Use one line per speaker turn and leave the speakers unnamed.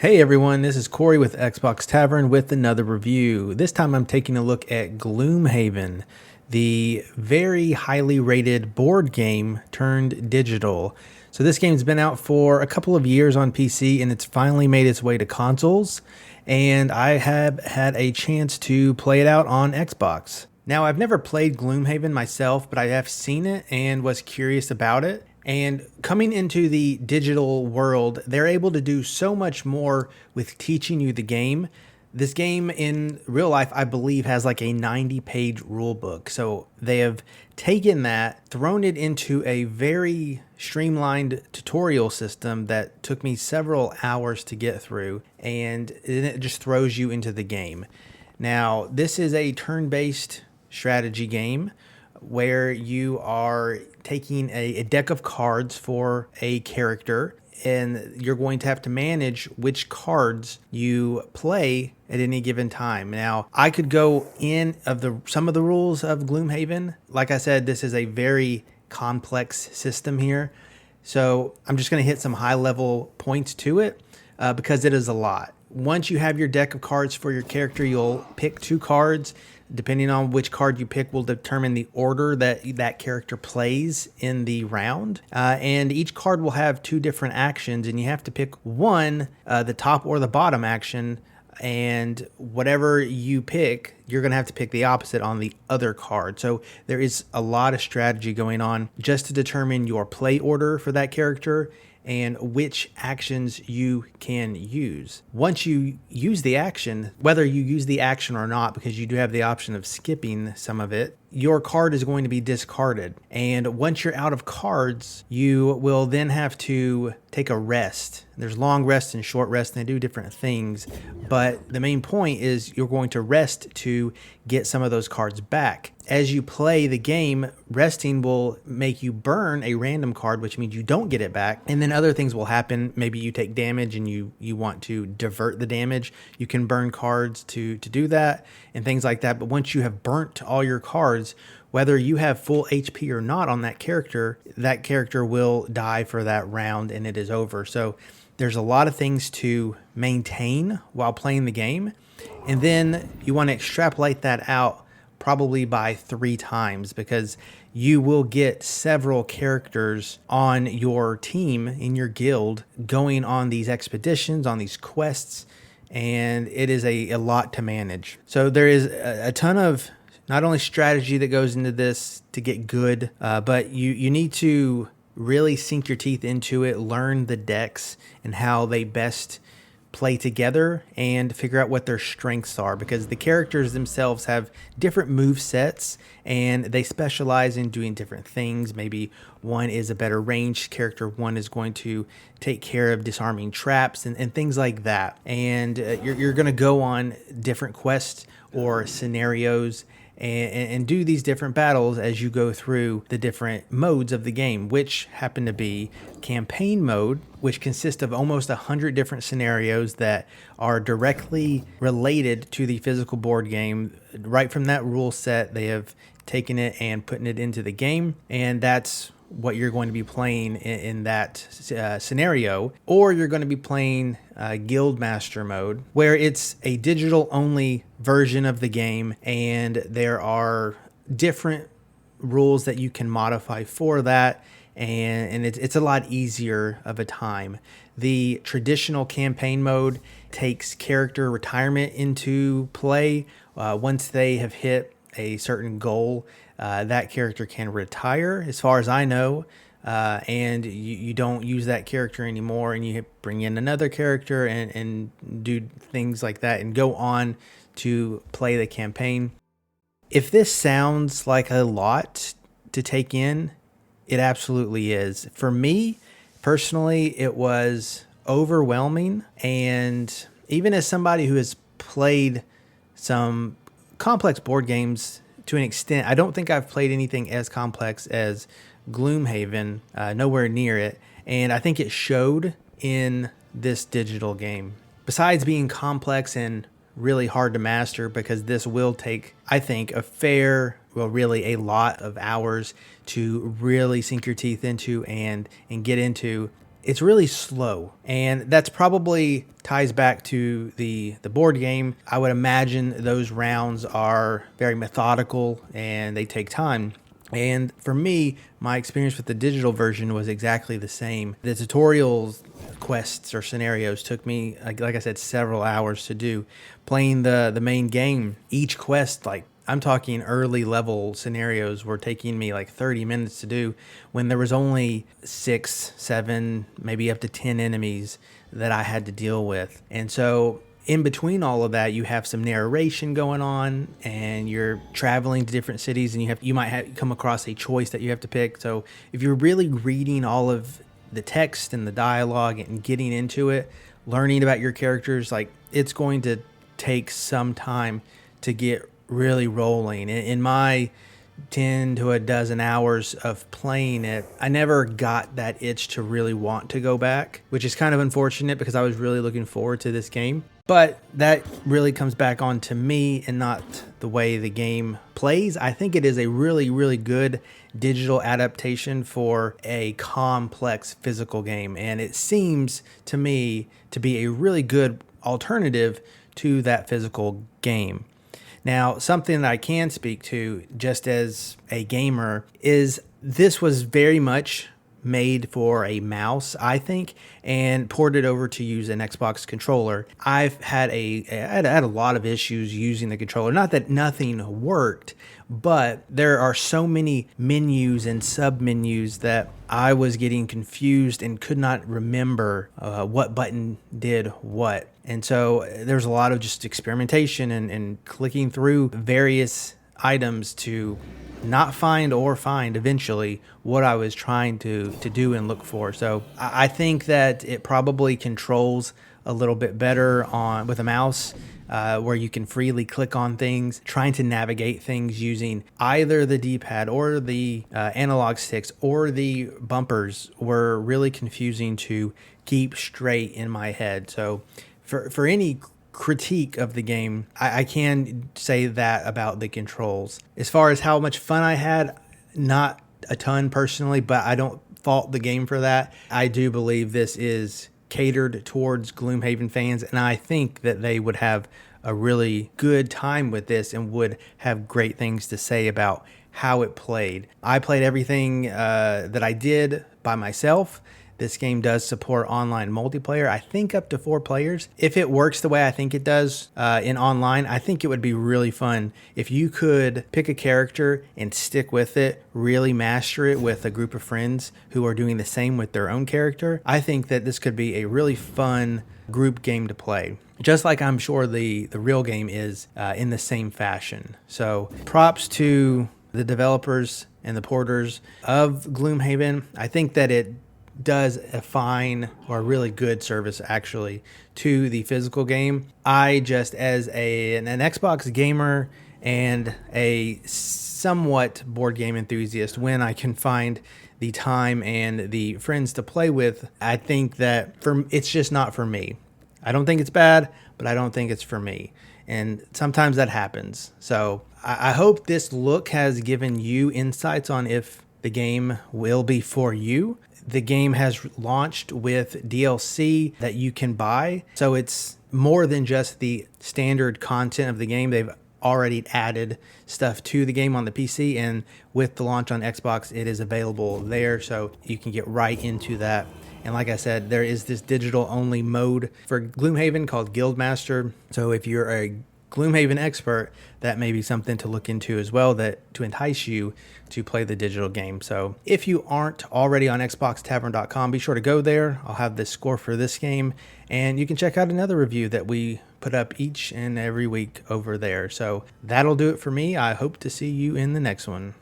Hey everyone, this is Corey with Xbox Tavern with another review. This time I'm taking a look at Gloomhaven, the very highly rated board game turned digital. So this game's been out for a couple of years on PC and it's finally made its way to consoles, and I have had a chance to play it out on Xbox. Now, I've never played Gloomhaven myself, but I have seen it and was curious about it. And coming into the digital world, they're able to do so much more with teaching you the game. This game in real life, I believe, has like a 90-page rule book. So they have taken that, thrown it into a very streamlined tutorial system that took me several hours to get through, and then it just throws you into the game. Now, this is a turn-based strategy game where you are taking a deck of cards for a character, and you're going to have to manage which cards you play at any given time. Now, I could go in of some of the rules of Gloomhaven. Like I said, this is a very complex system here, so I'm just going to hit some high-level points to it because it is a lot. Once you have your deck of cards for your character, you'll pick two cards. Depending on which card you pick will determine the order that character plays in the round. And each card will have two different actions, and you have to pick one, the top or the bottom action, and whatever you pick, you're going to have to pick the opposite on the other card. So there is a lot of strategy going on just to determine your play order for that character and which actions you can use. Once you use the action, whether you use the action or not, because you do have the option of skipping some of it, your card is going to be discarded. And once you're out of cards, you will then have to take a rest. There's long rest and short rest, and they do different things. But the main point is you're going to rest to get some of those cards back. As you play the game, resting will make you burn a random card, which means you don't get it back. And then other things will happen. Maybe you take damage and you want to divert the damage. You can burn cards to do that and things like that. But once you have burnt all your cards, whether you have full HP or not on that character will die for that round and it is over. So there's a lot of things to maintain while playing the game. And then you want to extrapolate that out probably by 3 times, because you will get several characters on your team in your guild going on these expeditions, on these quests, and it is a lot to manage. So there is a ton of not only strategy that goes into this to get good, but you need to really sink your teeth into it, learn the decks and how they best play together, and figure out what their strengths are, because the characters themselves have different move sets and they specialize in doing different things. Maybe one is a better ranged character, one is going to take care of disarming traps and things like that. And you're going to go on different quests or scenarios and do these different battles as you go through the different modes of the game, which happen to be campaign mode, which consists of almost 100 different scenarios that are directly related to the physical board game. Right from that rule set, they have taken it and putting it into the game, and that's what you're going to be playing in that scenario. Or you're going to be playing Guildmaster mode, where it's a digital only version of the game, and there are different rules that you can modify for that, and it's a lot easier of a time. The traditional campaign mode takes character retirement into play. Once they have hit a certain goal, that character can retire, as far as I know, and you don't use that character anymore, and you bring in another character and do things like that and go on to play the campaign. If this sounds like a lot to take in, it absolutely is. For me, personally, it was overwhelming, and even as somebody who has played some complex board games to an extent, I don't think I've played anything as complex as Gloomhaven, nowhere near it, and I think it showed in this digital game. Besides being complex and really hard to master, because this will take, I think, really a lot of hours to really sink your teeth into and get into, it's really slow, and that's probably ties back to the board game. I would imagine those rounds are very methodical and they take time. And for me, my experience with the digital version was exactly the same. The tutorials, quests, or scenarios took me, like I said, several hours to do. Playing the main game, each quest, like I'm talking early level scenarios, were taking me like 30 minutes to do when there was only 6, 7, maybe up to 10 enemies that I had to deal with. And so in between all of that, you have some narration going on, and you're traveling to different cities, and you might have come across a choice that you have to pick. So if you're really reading all of the text and the dialogue and getting into it, learning about your characters, like it's going to take some time to get really rolling. In my 10 to a dozen hours of playing it, I never got that itch to really want to go back, which is kind of unfortunate because I was really looking forward to this game. But that really comes back on to me and not the way the game plays. I think it is a really, really good digital adaptation for a complex physical game. And it seems to me to be a really good alternative to that physical game. Now, something that I can speak to just as a gamer is this was very much made for a mouse, I think, and ported over to use an Xbox controller. I've had a lot of issues using the controller. Not that nothing worked, but there are so many menus and sub-menus that I was getting confused and could not remember what button did what. And so there's a lot of just experimentation and clicking through various items to not find or find eventually what I was trying to do and look for. So I think that it probably controls a little bit better with a mouse, where you can freely click on things. Trying to navigate things using either the D-pad or the analog sticks or the bumpers were really confusing to keep straight in my head. So for any critique of the game, I can say that about the controls. As far as how much fun I had, not a ton personally, but I don't fault the game for that. I do believe this is catered towards Gloomhaven fans, and I think that they would have a really good time with this and would have great things to say about how it played. I played everything that I did by myself. This game does support online multiplayer, I think up to 4 players. If it works the way I think it does in online, I think it would be really fun if you could pick a character and stick with it, really master it with a group of friends who are doing the same with their own character. I think that this could be a really fun group game to play, just like I'm sure the real game is in the same fashion. So props to the developers and the porters of Gloomhaven. I think that it does a fine or a really good service actually to the physical game. I just as an Xbox gamer and a somewhat board game enthusiast, when I can find the time and the friends to play with, I think that it's just not for me. I don't think it's bad, but I don't think it's for me. And sometimes that happens. So I hope this look has given you insights on if the game will be for you. The game has launched with DLC that you can buy. So it's more than just the standard content of the game. They've already added stuff to the game on the PC, and with the launch on Xbox, it is available there. So you can get right into that. And like I said, there is this digital only mode for Gloomhaven called Guildmaster. So if you're a Gloomhaven expert, that may be something to look into as well, that to entice you to play the digital game. So if you aren't already on xboxtavern.com, be sure to go there. I'll have the score for this game, and you can check out another review that we put up each and every week over there. So that'll do it for me. I hope to see you in the next one.